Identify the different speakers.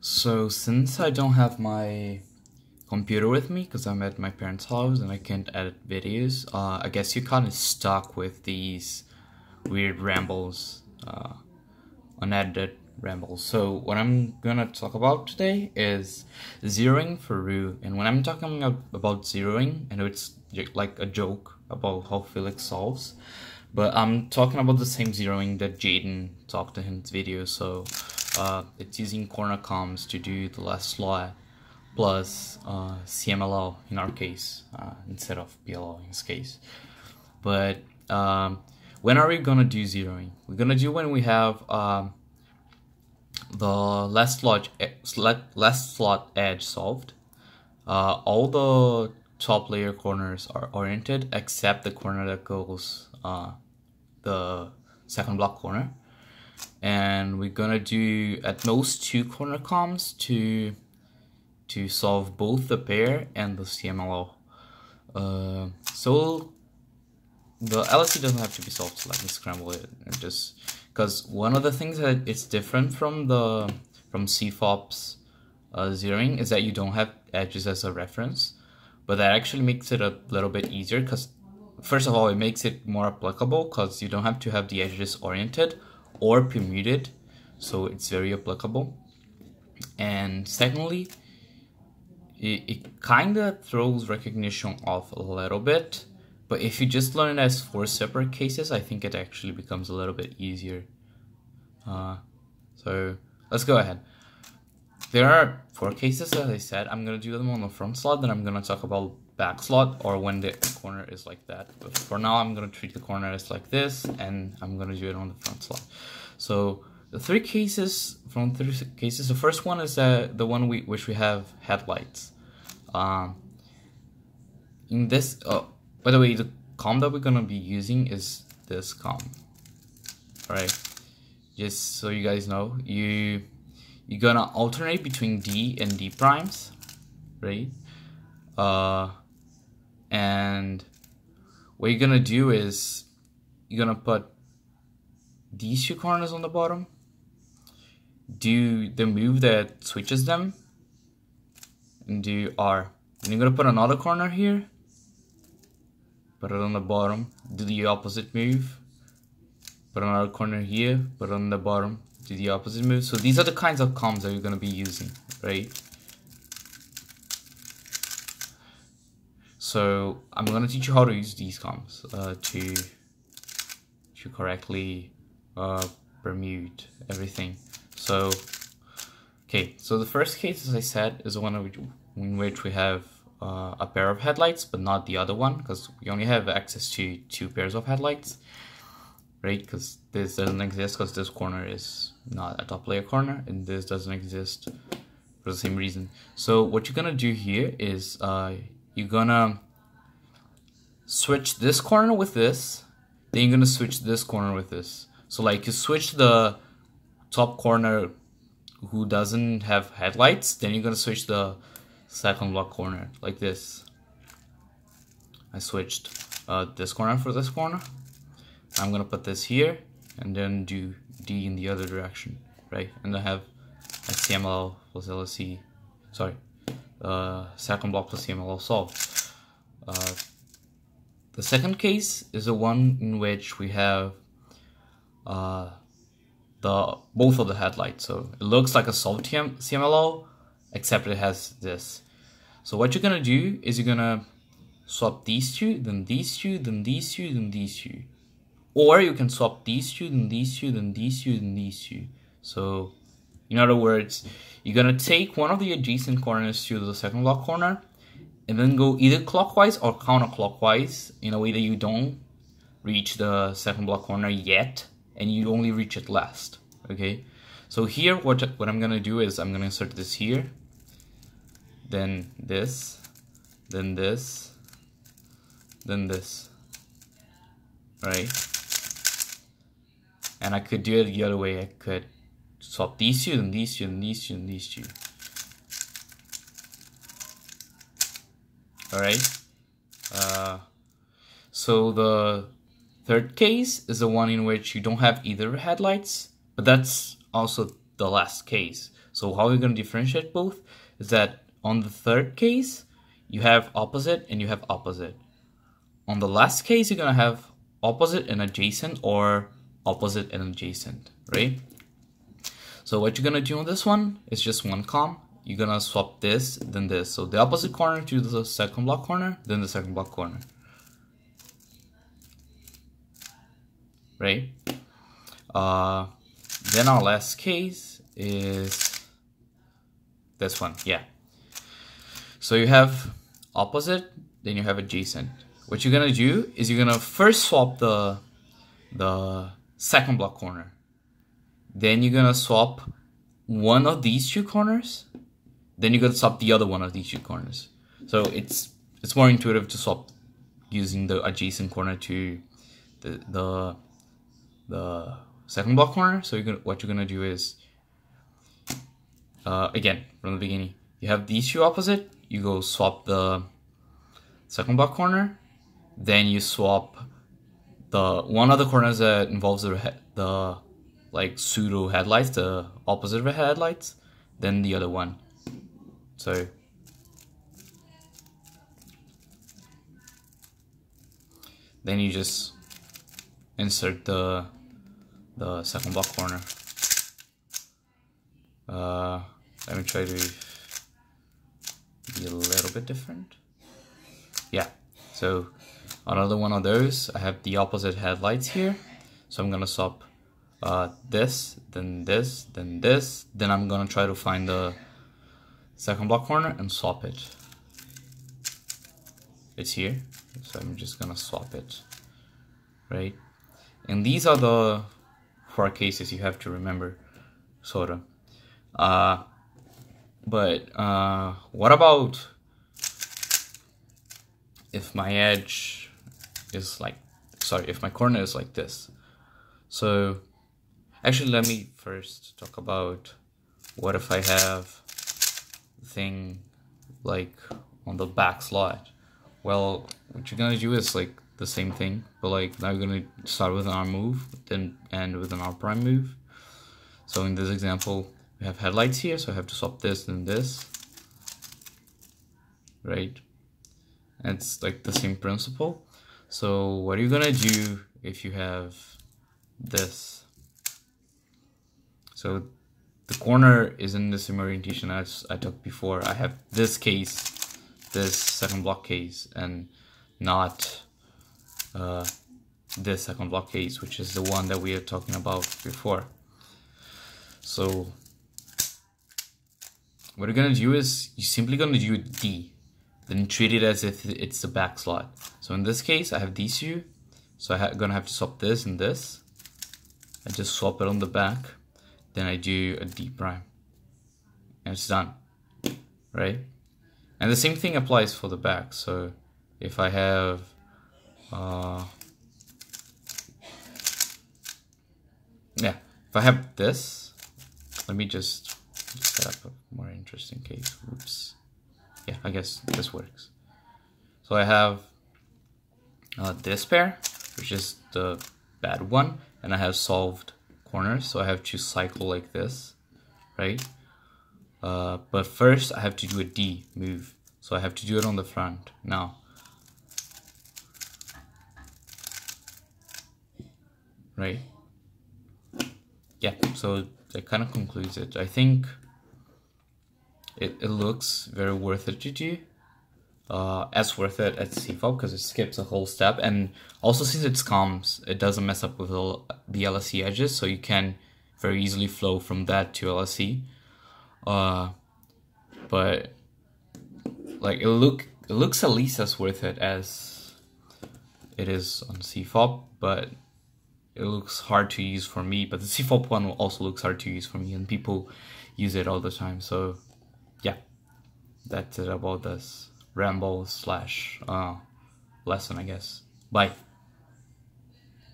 Speaker 1: So since I don't have my computer with me because I'm at my parents' house and I can't edit videos, I guess you're kind of stuck with these weird rambles, unedited rambles. So what I'm gonna talk about today is zeroing for Roux. And when I'm talking about zeroing, I know it's like a joke about how Felix solves, but I'm talking about the same zeroing that Jaden talked in his video. So it's using corner comms to do the last slot plus CMLO in our case, instead of PLO in this case. But when are we gonna do zeroing? We're gonna do when we have the last slot edge solved. All the top layer corners are oriented except the corner that goes the second block corner, and we're gonna do at most 2 corner comms to solve both the pair and the CMLO. So the LSC doesn't have to be solved, so let me scramble it and just because one of the things that it's different from CFOP's zeroing is that you don't have edges as a reference, but that actually makes it a little bit easier because first of all it makes it more applicable because you don't have to have the edges oriented or permuted, so it's very applicable. And secondly, it kind of throws recognition off a little bit, but if you just learn it as 4 separate cases, I think it actually becomes a little bit easier. So let's go ahead. There are 4 cases, as I said. I'm going to do them on the front slot, then I'm going to talk about back slot or when the corner is like that. But for now, I'm going to treat the corner as like this, and I'm going to do it on the front slot. So the 3 cases, the first one is the one which we have headlights. In this, by the way, the comm that we're gonna be using is this comm. Alright, just so you guys know, you're gonna alternate between D and D primes, right? And what you're gonna do is you're gonna put these 2 corners on the bottom, do the move that switches them, and do R. And you're gonna put another corner here, put it on the bottom, do the opposite move, put another corner here, put it on the bottom, do the opposite move. So these are the kinds of comms that you're gonna be using, right? So I'm gonna teach you how to use these comms to correctly permute everything. So okay, so the first case, as I said, is the one in which we have a pair of headlights, but not the other one, because we only have access to 2 pairs of headlights, right? Because this doesn't exist because this corner is not a top layer corner, and this doesn't exist for the same reason. So what you're gonna do here is you're gonna switch this corner with this, then you're gonna switch this corner with this. So like you switch the top corner who doesn't have headlights, then you're gonna switch the second block corner like this. I switched this corner for this corner. I'm gonna put this here and then do D in the other direction, right? And I have a CMLO plus LSC, sorry, second block plus CMLO solved. The second case is the one in which we have both of the headlights. So it looks like a solved CMLO, except it has this. So what you're gonna do is you're gonna swap these 2, then these 2, then these 2, then these 2. Or you can swap these 2, then these 2, then these 2, then these 2. So in other words, you're gonna take one of the adjacent corners to the second block corner and then go either clockwise or counterclockwise in a way that you don't reach the second block corner yet, and you only reach it last. Okay, so here what I'm gonna do is I'm gonna insert this here, then this, then this, then this, right? And I could do it the other way. I could swap these 2, then these 2, then these 2, and these 2. Alright, so the third case is the one in which you don't have either headlights, but that's also the last case. So how we're going to differentiate both is that on the third case, you have opposite and you have opposite. On the last case, you're going to have opposite and adjacent, or opposite and adjacent, right? So what you're going to do on this one is just one com. You're going to swap this, then this. So the opposite corner to the second block corner, then the second block corner. Right? Then our last case is this one, yeah. So you have opposite, then you have adjacent. What you're gonna do is you're gonna first swap the second block corner. Then you're gonna swap one of these two corners. Then you're gonna swap the other one of these two corners. So it's more intuitive to swap using the adjacent corner to the second block corner. So what you're gonna do is again from the beginning, you have these two opposite. You go swap the second block corner. Then you swap the one of the corners that involves the like pseudo headlights, the opposite of the headlights. Then the other one. So then you just insert the second block corner. Let me try to be a little bit different. Yeah, so another one of those, I have the opposite headlights here. So I'm gonna swap this, then this, then this. Then I'm gonna try to find the second block corner and swap it. It's here, so I'm just gonna swap it, right? And these are the 4 cases you have to remember, sorta. But what about if my edge is like, sorry, if my corner is like this? So actually, let me first talk about what if I have the thing like on the back slot. Well, what you're gonna do is like the same thing, but like now you're gonna start with an R move, then end with an R prime move. So in this example, we have headlights here, so I have to swap this and this, right? And it's like the same principle. So what are you gonna do if you have this? So the corner is in the same orientation as I took before. I have this case, this second block case, and not this second block case, which is the one that we are talking about before. So what you're gonna do is you're simply gonna do a D, then treat it as if it's the back slot. So in this case, I have these two, so I'm gonna have to swap this and this. I just swap it on the back, then I do a D prime, and it's done, right? And the same thing applies for the back. So if I have if I have this, let me just set up a more interesting case. Oops. Yeah, I guess this works. So I have this pair, which is the bad one, and I have solved corners, so I have to cycle like this, right? But first I have to do a D move, so I have to do it on the front now. Right? Yeah, so that kind of concludes it. I think it looks very worth it to do. As worth it as CFOP because it skips a whole step, and also since it's comms, it doesn't mess up with the LSE edges, so you can very easily flow from that to LSE. But like it looks at least as worth it as it is on CFOP, but it looks hard to use for me. But the CFOP one also looks hard to use for me, and people use it all the time. So yeah, that's it about this ramble / lesson, I guess. Bye.